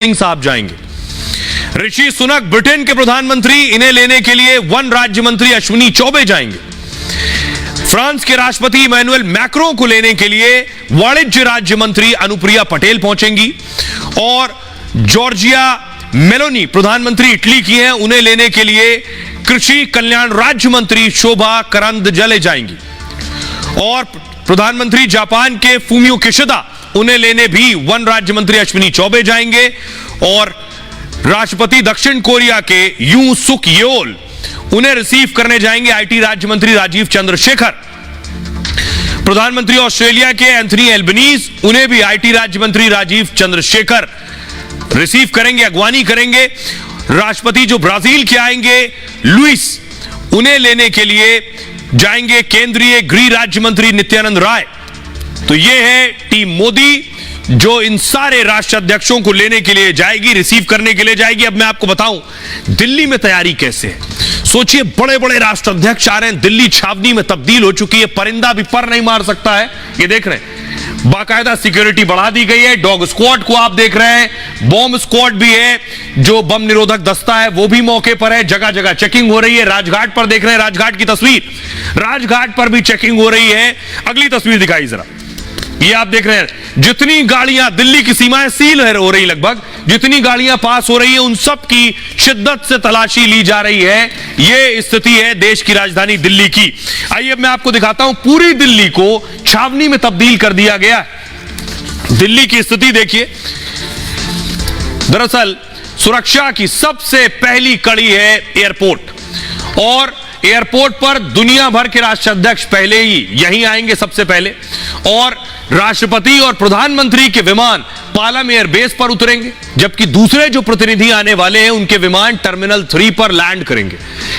साहब जाएंगे। ऋषि सुनक ब्रिटेन के प्रधानमंत्री, इन्हें लेने के लिए वन राज्य मंत्री अश्विनी चौबे जाएंगे। फ्रांस के राष्ट्रपति इमैनुअल मैक्रों को लेने के लिए वाणिज्य राज्य मंत्री अनुप्रिया पटेल पहुंचेंगी। और जॉर्जिया मेलोनी प्रधानमंत्री इटली की हैं, उन्हें लेने के लिए कृषि कल्याण राज्य मंत्री शोभा करंदजले जाएंगी। और प्रधानमंत्री जापान के फूमियो किशिदा, उन्हें लेने भी वन राज्य मंत्री अश्विनी चौबे जाएंगे। और राष्ट्रपति दक्षिण कोरिया के यू सुक येओल, उन्हें रिसीव करने जाएंगे आईटी राज्य मंत्री राजीव चंद्रशेखर। प्रधानमंत्री ऑस्ट्रेलिया के एंथनी एल्बनीज, उन्हें भी आईटी राज्य मंत्री राजीव चंद्रशेखर रिसीव करेंगे, अगवानी करेंगे। राष्ट्रपति जो ब्राजील के आएंगे लुइस, उन्हें लेने के लिए जाएंगे केंद्रीय गृह राज्य मंत्री नित्यानंद राय। तो यह है टीम मोदी, जो इन सारे राष्ट्र अध्यक्षों को लेने के लिए जाएगी, रिसीव करने के लिए जाएगी। अब मैं आपको बताऊं दिल्ली में तैयारी कैसे है। सोचिए, बड़े बड़े राष्ट्र अध्यक्ष आ रहे हैं, दिल्ली छावनी में तब्दील हो चुकी है, परिंदा भी पर नहीं मार सकता है। ये देख रहे हैं, बाकायदा सिक्योरिटी बढ़ा दी गई है। डॉग स्क्वाड को आप देख रहे हैं, बॉम्ब स्क्वाड भी है, जो बम निरोधक दस्ता है वो भी मौके पर है। जगह जगह चेकिंग हो रही है। राजघाट पर देख रहे हैं, राजघाट की तस्वीर, राजघाट पर भी चेकिंग हो रही है। अगली तस्वीर दिखाई जरा, ये आप देख रहे हैं, जितनी गाड़ियां, दिल्ली की सीमाएं सील हो रही, लगभग जितनी गाड़ियां पास हो रही है उन सब की शिद्दत से तलाशी ली जा रही है। यह स्थिति है देश की राजधानी दिल्ली की। आइए अब मैं आपको दिखाता हूं, पूरी दिल्ली को छावनी में तब्दील कर दिया गया। दिल्ली की स्थिति देखिए। दरअसल सुरक्षा की सबसे पहली कड़ी है एयरपोर्ट, और एयरपोर्ट पर दुनिया भर के राष्ट्राध्यक्ष पहले ही यहीं आएंगे सबसे पहले। और राष्ट्रपति और प्रधानमंत्री के विमान पालम एयरबेस पर उतरेंगे, जबकि दूसरे जो प्रतिनिधि आने वाले हैं उनके विमान टर्मिनल 3 पर लैंड करेंगे।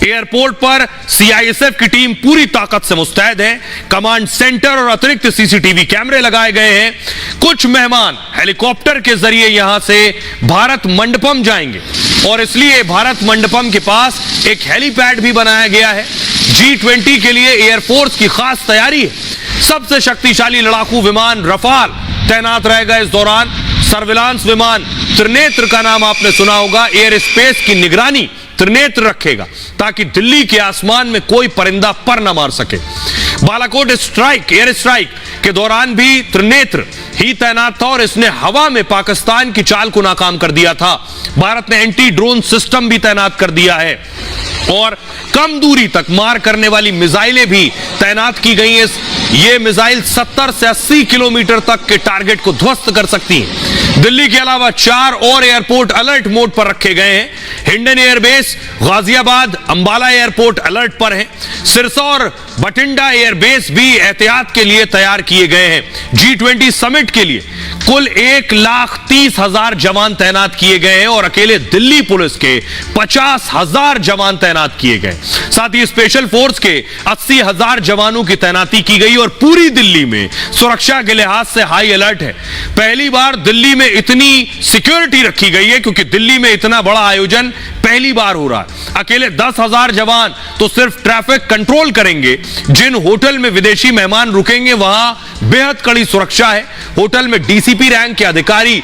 एयरपोर्ट पर सीआईएसएफ की टीम पूरी ताकत से मुस्तैद है। कमांड सेंटर और अतिरिक्त सीसीटीवी कैमरे लगाए गए हैं। कुछ मेहमान हेलीकॉप्टर के जरिए यहां से भारत मंडपम जाएंगे, और इसलिए भारत मंडपम के पास एक हेलीपैड भी बनाया गया है। G20 के लिए एयरफोर्स की खास तैयारी है। सबसे शक्तिशाली लड़ाकू विमान रफाल तैनात रहेगा इस दौरान। सर्विलांस विमान त्रिनेत्र, का नाम आपने सुना होगा, एयर स्पेस की निगरानी त्रिनेत्र रखेगा, ताकि दिल्ली के आसमान में कोई परिंदा पर न मार सके। बालाकोट स्ट्राइक, एयर स्ट्राइक के दौरान भी त्रिनेत्र ही तैनात था, और इसने हवा में पाकिस्तान की चाल को नाकाम कर दिया था। भारत ने एंटी ड्रोन सिस्टम भी तैनात कर दिया है, और कम दूरी तक मार करने वाली मिसाइलें भी तैनात की गई हैं। ये मिसाइल 70 से 80 किलोमीटर तक के टारगेट को ध्वस्त कर सकती हैं। दिल्ली के अलावा 4 और एयरपोर्ट अलर्ट मोड पर रखे गए हैं। Hindon airbase, Ghaziabad, Ambala airport alert पर हैं। सिरसा और बठिंडा एयरबेस भी एहतियात के लिए तैयार किए गए हैं। G20 समिट के लिए कुल 1,30,000 जवान तैनात किए गए हैं, और अकेले दिल्ली पुलिस के 50,000 जवान तैनात किए गए। साथ ही स्पेशल फोर्स के 80,000 जवानों की तैनाती की गई, और पूरी दिल्ली में सुरक्षा के लिहाज से हाई अलर्ट है। पहली बार दिल्ली में इतनी सिक्योरिटी रखी गई है, क्योंकि दिल्ली में इतना बड़ा आयोजन पहली बार हो रहा है। अकेले 10,000 जवान तो सिर्फ ट्रैफिक कंट्रोल करेंगे। जिन होटल में विदेशी मेहमान रुकेंगे वहां बेहद कड़ी सुरक्षा है। होटल में डीसीपी रैंक के अधिकारी,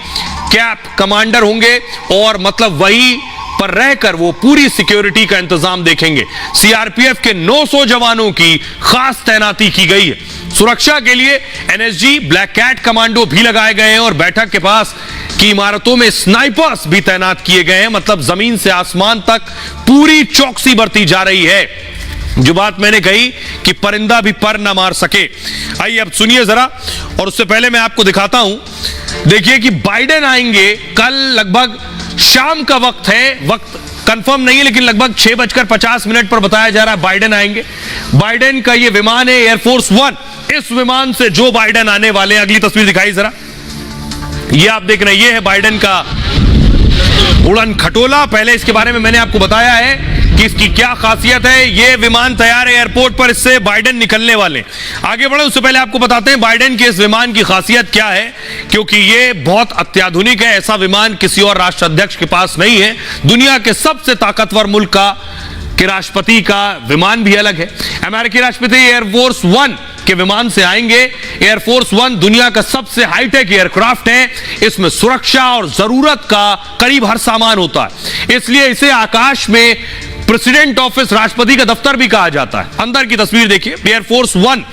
कैप कमांडर होंगे, और मतलब वही पर रहकर वो पूरी सिक्योरिटी का इंतजाम देखेंगे। सीआरपीएफ के 900 जवानों की खास तैनाती की गई है। सुरक्षा के लिए एनएसजी, ब्लैक कैट कमांडो भी लगाए गए हैं, और बैठक के पास की इमारतों में स्नाइपर्स भी तैनात किए गए हैं। मतलब जमीन से आसमान तक पूरी चौकसी बरती जा रही है। जो बात मैंने कही कि परिंदा भी पर ना मार सके। आइए अब सुनिए जरा, और उससे पहले मैं आपको दिखाता हूं। देखिए कि बाइडेन आएंगे कल, लगभग शाम का वक्त है, वक्त कंफर्म नहीं है, लेकिन लगभग 6:50 पर बताया जा रहा है बाइडेन आएंगे। बाइडेन का ये विमान है एयरफोर्स 1। इस विमान से जो बाइडेन आने वाले हैं, अगली तस्वीर दिखाई जरा, ये आप देख रहे हैं, ये है बाइडेन का उड़न खटोला। पहले इसके बारे में मैंने आपको बताया है कि इसकी क्या खासियत है। ये विमान तैयार है एयरपोर्ट पर, इससे बाइडेन निकलने वाले। आगे बढ़े उससे पहले आपको बताते हैं बाइडेन के इस विमान की खासियत क्या है, क्योंकि ये बहुत अत्याधुनिक है। ऐसा विमान किसी और राष्ट्र अध्यक्ष के पास नहीं है। दुनिया के सबसे ताकतवर मुल्क के राष्ट्रपति का विमान भी अलग है। अमेरिकी राष्ट्रपति एयरफोर्स 1 के विमान से आएंगे। एयरफोर्स वन दुनिया का सबसे हाईटेक एयरक्राफ्ट है। इसमें सुरक्षा और जरूरत का करीब हर सामान होता है, इसलिए इसे आकाश में प्रेसिडेंट ऑफिस, राष्ट्रपति का दफ्तर भी कहा जाता है। अंदर की तस्वीर देखिए। एयरफोर्स वन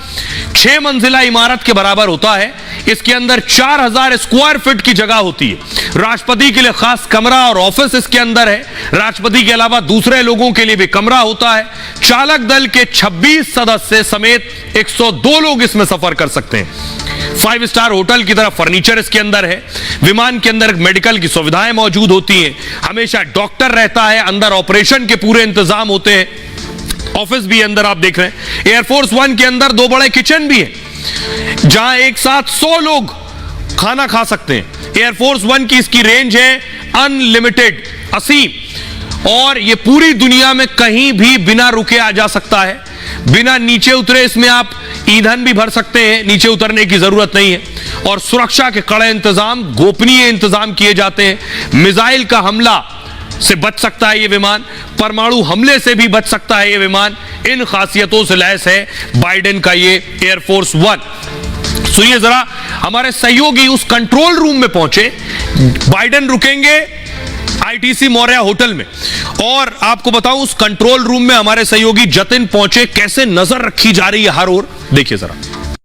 6 मंजिला इमारत के बराबर होता है। इसके अंदर 4000 स्क्वायर फीट की जगह होती है। राष्ट्रपति के लिए खास कमरा और ऑफिस इसके अंदर है। राष्ट्रपति के अलावा दूसरे लोगों के लिए भी कमरा होता है। चालक दल के 26 सदस्य समेत 102 लोग इसमें सफर कर सकते हैं। 5 स्टार होटल की तरह फर्नीचर इसके अंदर है। विमान के अंदर मेडिकल की सुविधाएं मौजूद होती हैं। हमेशा डॉक्टर रहता है। अंदर ऑपरेशन के पूरे इंतजाम होते हैं। ऑफिस भी अंदर आप देख रहे हैं। एयरफोर्स वन के अंदर 2 बड़े किचन भी हैं, जहां एक साथ 100 लोग खाना खा सकते हैं। एयरफोर्स वन की इसकी रेंज है अनलिमिटेड, असीम, और यह पूरी दुनिया में कहीं भी बिना रुके आ जा सकता है। बिना नीचे उतरे इसमें आप ईंधन भी भर सकते हैं। नीचे उतरने की जरूरत नहीं है। और सुरक्षा के कड़े इंतजाम, गोपनीय इंतजाम किए जाते हैं। मिसाइल का हमला से बच सकता है यह विमान, परमाणु हमले से भी बच सकता है यह विमान। इन खासियतों से लैस है बाइडेन का ये एयरफोर्स वन। सुनिए जरा, हमारे सहयोगी उस कंट्रोल रूम में पहुंचे। बाइडेन रुकेंगे आईटीसी मौर्य होटल में, और आपको बताऊं उस कंट्रोल रूम में हमारे सहयोगी जतिन पहुंचे। कैसे नजर रखी जा रही है हर ओर, देखिए जरा।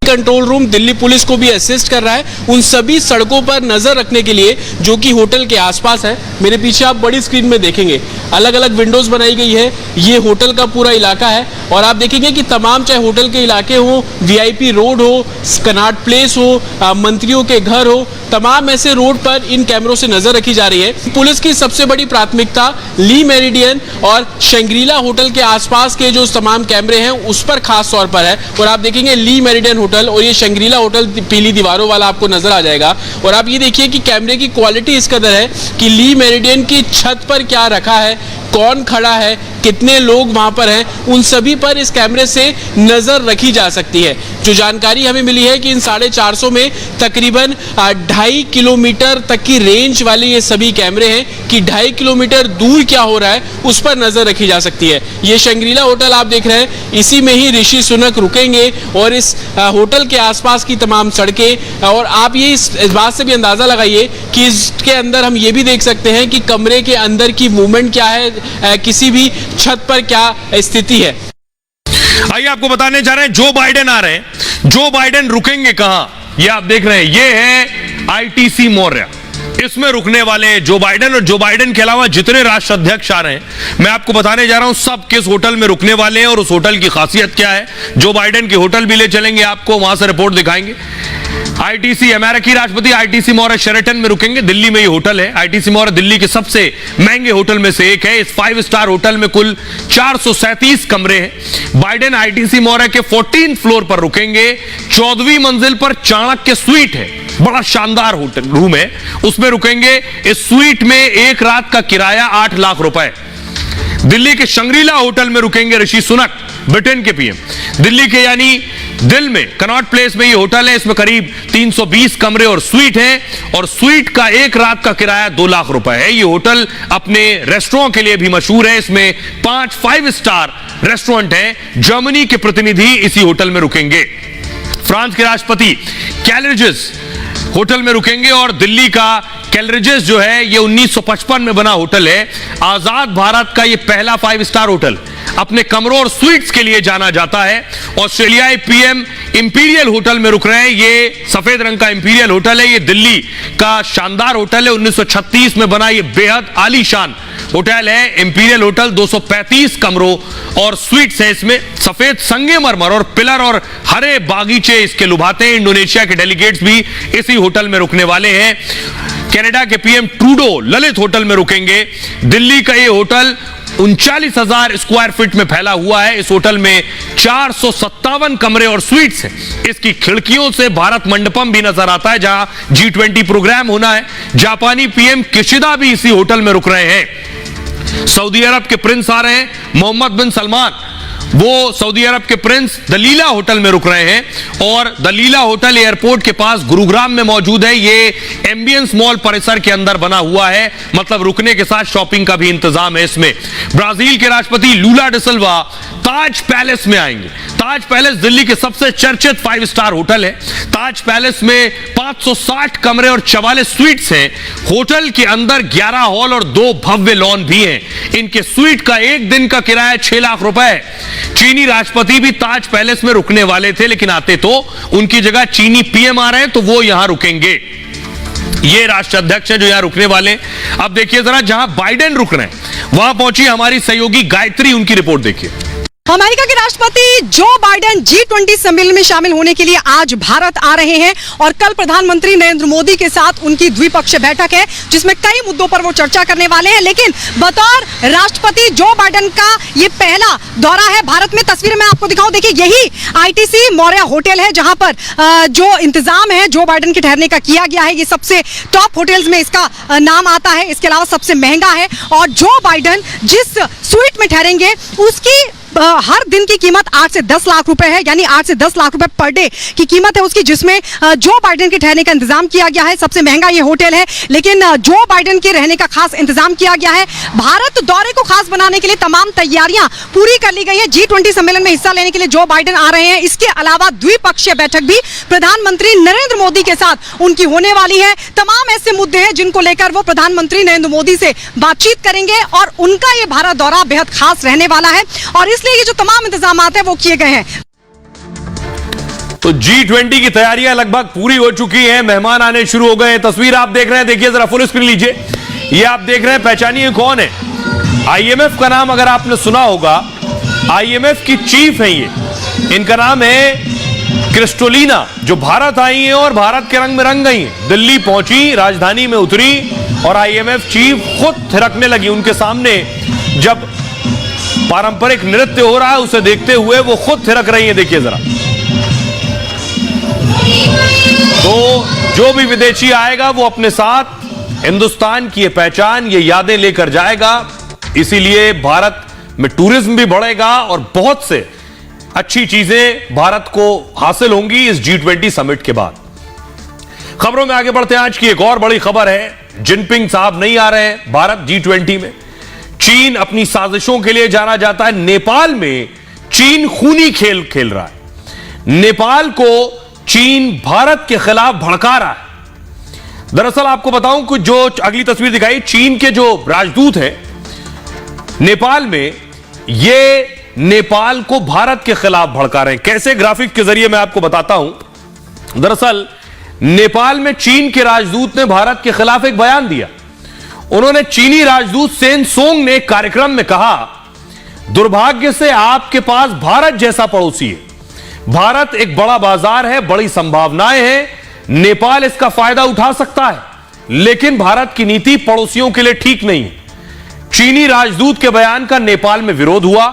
कंट्रोल रूम दिल्ली पुलिस को भी असिस्ट कर रहा है उन सभी सड़कों पर नजर रखने के लिए जो कि होटल के आसपास है। मेरे पीछे आप बड़ी स्क्रीन में देखेंगे अलग अलग विंडोज बनाई गई है। ये होटल का पूरा इलाका है, और आप देखेंगे कि तमाम, चाहे होटल के इलाके हो, वीआईपी रोड हो, कनॉट प्लेस हो, मंत्रियों के घर हो, तमाम ऐसे रोड पर इन कैमरों से नजर रखी जा रही है। पुलिस की सबसे बड़ी प्राथमिकता ली मेरिडियन और शंग्रीला होटल के आसपास के जो तमाम कैमरे हैं उस पर खास तौर पर है। और आप देखेंगे ली मेरिडियन होटल और ये शंग्रीला होटल पीली दीवारों वाला आपको नजर आ जाएगा। और आप ये देखिए कि कैमरे की क्वालिटी इस कदर है कि ली मेरिडियन की छत पर क्या रखा है, कौन खड़ा है, कितने लोग वहां पर हैं, उन सभी पर इस कैमरे से नजर रखी जा सकती है। जो जानकारी हमें मिली है कि इन 450 में तकरीबन 2.5 किलोमीटर तक की रेंज वाले ये सभी कैमरे हैं कि 2.5 किलोमीटर दूर क्या हो रहा है उस पर नजर रखी जा सकती है। ये शंग्रीला होटल आप देख रहे हैं, इसी में ही ऋषि सुनक रुकेंगे, और इस होटल के आसपास की तमाम सड़कें, और आप ये इस बात से भी अंदाजा लगाइए कि इसके अंदर हम ये भी देख सकते हैं कि कमरे के अंदर की मूवमेंट क्या है, किसी भी छत पर क्या स्थिति है। आइए आपको बताने जा रहे हैं जो बाइडेन आ रहे हैं। जो बाइडेन रुकेंगे कहां, ये आप देख रहे हैं। ये है आईटीसी मौर्य, इसमें रुकने वाले हैं जो बाइडेन, और जो बाइडेन के अलावा जितने राष्ट्राध्यक्ष आ रहे हैं मैं आपको बताने जा रहा हूं सब किस होटल में रुकने वाले हैं और उस होटल की खासियत क्या है। जो बाइडेन के होटल भी ले चलेंगे, आपको वहां से रिपोर्ट दिखाएंगे। आईटीसी, अमेरिकी राष्ट्रपति आईटीसी मौर्य शेरेटन में रुकेंगे। दिल्ली में ये होटल है। आईटीसी मौर्य दिल्ली के सबसे महंगे होटल में से एक है। इस 5 स्टार होटल में कुल 437 कमरे हैं। बाइडेन आईटीसी मौर्य के 14th फ्लोर पर रुकेंगे। 14वीं मंजिल पर चाणक्य स्वीट है, बड़ा शानदार होटल रूम है, उसमें रुकेंगे। इस स्वीट में एक रात का किराया 8 लाख रुपए। दिल्ली के शंग्रीला होटल में रुकेंगे ऋषि सुनक, ब्रिटेन के पीएम। दिल्ली के यानी दिल में कनॉट प्लेस में ये होटल है। इसमें करीब 320 कमरे और स्वीट हैं, और स्वीट का एक रात का किराया 2 लाख रुपए है। ये होटल अपने रेस्टोरेंट के लिए भी मशहूर है। इसमें 5 स्टार रेस्टोरेंट हैं। जर्मनी के प्रतिनिधि इसी होटल में रुकेंगे। फ्रांस के राष्ट्रपति कैलरिजेस होटल में रुकेंगे, और दिल्ली का कैलरिजेस जो है ये 1955 में बना होटल है। आजाद भारत का ये पहला 5 स्टार होटल अपने कमरों और स्वीट्स के लिए जाना जाता है। ऑस्ट्रेलियाई पीएम इंपीरियल होटल में रुक रहे हैं। ये सफेद रंग का इंपीरियल होटल है। ये दिल्ली का शानदार होटल है। 1936 में बना ये बेहद आलीशान होटल है। इंपीरियल होटल 235 कमरों और स्वीट्स है। इसमें सफेद संगमरमर और पिलर और हरे बागीचे इसके लुभाते हैं। इंडोनेशिया के डेलीगेट्स भी इसी होटल में रुकने वाले हैं। कनाडा के पीएम ट्रूडो ललित होटल में रुकेंगे। दिल्ली का ये होटल 39,000 स्क्वायर फीट में फैला हुआ है। इस होटल में 457 कमरे और स्वीट्स हैं। इसकी खिड़कियों से भारत मंडपम भी नजर आता है, जहां G20 प्रोग्राम होना है। जापानी पीएम किशिदा भी इसी होटल में रुक रहे हैं। सऊदी अरब के प्रिंस आ रहे हैं, मोहम्मद बिन सलमान, वो सऊदी अरब के प्रिंस दलीला होटल में रुक रहे हैं। और दलीला होटल एयरपोर्ट के पास गुरुग्राम में मौजूद है। ये एम्बियंस मॉल परिसर के अंदर बना हुआ है, मतलब रुकने के साथ शॉपिंग का भी इंतजाम है इसमें। ब्राजील के राष्ट्रपति लूला डे सिल्वा ताज पैलेस में आएंगे। ताज पैलेस दिल्ली के सबसे चर्चित 5 स्टार होटल है। ताज पैलेस में 560 कमरे और 44 स्वीट्स हैं। होटल के अंदर 11 हॉल और 2 भव्य लॉन भी हैं। इनके स्वीट का एक दिन का किराया 6 लाख रुपए है। चीनी राष्ट्रपति भी ताज पैलेस में रुकने वाले थे, लेकिन आते तो उनकी जगह चीनी पीएम आ रहे हैं, तो वो यहां रुकेंगे। ये राष्ट्राध्यक्ष हैं जो यहां रुकने वाले। अब देखिए जरा, जहां बाइडेन रुक रहे हैं वहां पहुंची हमारी सहयोगी गायत्री, उनकी रिपोर्ट देखिए। अमेरिका के राष्ट्रपति जो बाइडेन G20 सम्मेलन में शामिल होने के लिए आज भारत आ रहे हैं और कल प्रधानमंत्री नरेंद्र मोदी के साथ उनकी द्विपक्षीय बैठक है, जिसमें कई मुद्दों पर वो चर्चा करने वाले हैं। लेकिन बतौर राष्ट्रपति जो बाइडेन का ये पहला दौरा है भारत में। तस्वीर में आपको दिखाऊं, देखिए यही ITC मौर्य होटल है जहां पर जो इंतजाम है जो बाइडेन के ठहरने का किया गया है। ये सबसे टॉप होटल्स में इसका नाम आता है। इसके अलावा सबसे महंगा है और जो बाइडेन जिस स्वीट में ठहरेंगे उसकी हर दिन की कीमत 8 से 10 लाख रुपए है, यानी 8 से 10 लाख रुपए पर डे की कीमत है उसकी, जिसमें जो बाइडेन के ठहरने का इंतजाम किया गया है। सबसे महंगा ये होटल है, लेकिन जो बाइडेन के रहने का खास इंतजाम किया गया है। भारत दौरे को खास बनाने के लिए तमाम तैयारियां पूरी कर ली गई है। G20 सम्मेलन में हिस्सा लेने के लिए जो बाइडेन आ रहे हैं। इसके अलावा द्विपक्षीय बैठक भी प्रधानमंत्री नरेंद्र मोदी के साथ उनकी होने वाली है। तमाम ऐसे मुद्दे हैं जिनको लेकर वो प्रधानमंत्री नरेंद्र मोदी से बातचीत करेंगे और उनका ये भारत दौरा बेहद खास रहने वाला है और इसलिए ये जो तमाम इंतजाम हैं वो किए गए हैं। तो G20 की तैयारियां लगभग पूरी हो चुकी हैं, मेहमान आने शुरू हो गए हैं। तस्वीर आप देख रहे हैं, देखिए जरा फुल स्क्रीन लीजिए। ये आप देख रहे हैं, पहचानिए कौन है। IMF का नाम अगर आपने सुना होगा, IMF की चीफ है ये। इनका नाम है क्रिस्टोलिना, जो भारत आई हैं और भारत के रंग में रंग गई हैं। दिल्ली पहुंची, राजधानी में उतरी और IMF चीफ खुद थिरकने लगी उनके सामने। जब पारंपरिक नृत्य हो रहा है उसे देखते हुए वो खुद थिरक रही है, देखिए जरा। तो जो भी विदेशी आएगा वो अपने साथ हिंदुस्तान की ये पहचान, ये यादें लेकर जाएगा। इसीलिए भारत में टूरिज्म भी बढ़ेगा और बहुत से अच्छी चीजें भारत को हासिल होंगी इस G20 समिट के बाद। खबरों में आगे बढ़ते हैं। आज की एक और बड़ी खबर है, जिनपिंग साहब नहीं आ रहे हैं भारत G20 में। चीन अपनी साजिशों के लिए जाना जाता है। नेपाल में चीन खूनी खेल खेल रहा है। नेपाल को चीन भारत के खिलाफ भड़का रहा है। दरअसल आपको बताऊं कि जो अगली तस्वीर दिखाई, चीन के जो राजदूत हैं नेपाल में, ये नेपाल को भारत के खिलाफ भड़का रहे हैं। कैसे, ग्राफिक के जरिए मैं आपको बताता हूं। दरअसल नेपाल में चीन के राजदूत ने भारत के खिलाफ एक बयान दिया। उन्होंने चीनी राजदूत सेन सोंग ने एक कार्यक्रम में कहा, दुर्भाग्य से आपके पास भारत जैसा पड़ोसी है। भारत एक बड़ा बाजार है, बड़ी संभावनाएं हैं, नेपाल इसका फायदा उठा सकता है, लेकिन भारत की नीति पड़ोसियों के लिए ठीक नहीं है। चीनी राजदूत के बयान का नेपाल में विरोध हुआ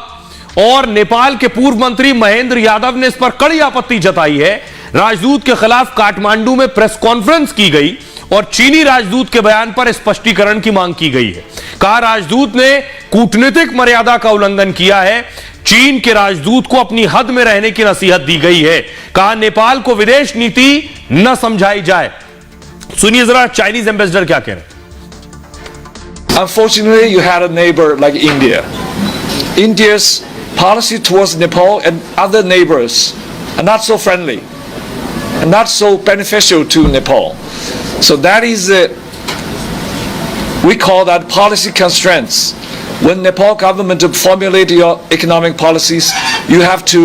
और नेपाल के पूर्व मंत्री महेंद्र यादव ने इस पर कड़ी आपत्ति जताई है। राजदूत के खिलाफ काठमांडू में प्रेस कॉन्फ्रेंस की गई और चीनी राजदूत के बयान पर स्पष्टीकरण की मांग की गई है। कहा, राजदूत ने कूटनीतिक मर्यादा का उल्लंघन किया है। चीन के राजदूत को अपनी हद में रहने की नसीहत दी गई है। कहा, नेपाल को विदेश नीति न समझाई जाए। सुनिए जरा चाइनीज एम्बेसडर क्या कह रहे हैं। Unfortunately, you had a neighbor like India. India's policy towards Nepal and other neighbors are not so friendly and not so beneficial to Nepal. So that is, we call that policy constraints. When Nepal government formulate your economic policies, you have to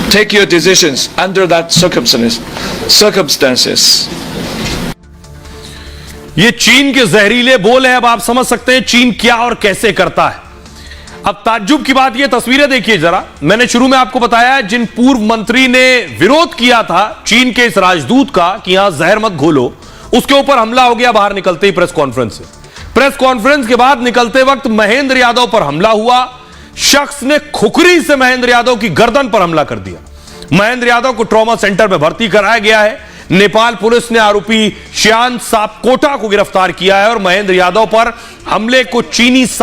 take your decisions under that circumstances. ये चीन के जहरीले बोल हैं। अब आप समझ सकते हैं चीन क्या और कैसे करता है। अब ताज्जुब की बात, ये तस्वीरें देखिए जरा। मैंने शुरू में आपको बताया, जिन पूर्व मंत्री ने विरोध किया था चीन के इस राजदूत का कि यहां जहर मत घोलो, उसके ऊपर हमला हो गया बाहर निकलते ही प्रेस कॉन्फ्रेंस से। प्रेस कॉन्फ्रेंस के बाद निकलते वक्त महेंद्र यादव पर हमला हुआ। शख्स ने खुखरी से महेंद्र यादव की गर्दन पर हमला कर दिया। महेंद्र यादव को ट्रॉमा सेंटर में भर्ती कराया गया है। नेपाल पुलिस ने आरोपी श्यान सापकोटा को गिरफ्तार किया है और महेंद्र यादव पर हमले को चीनी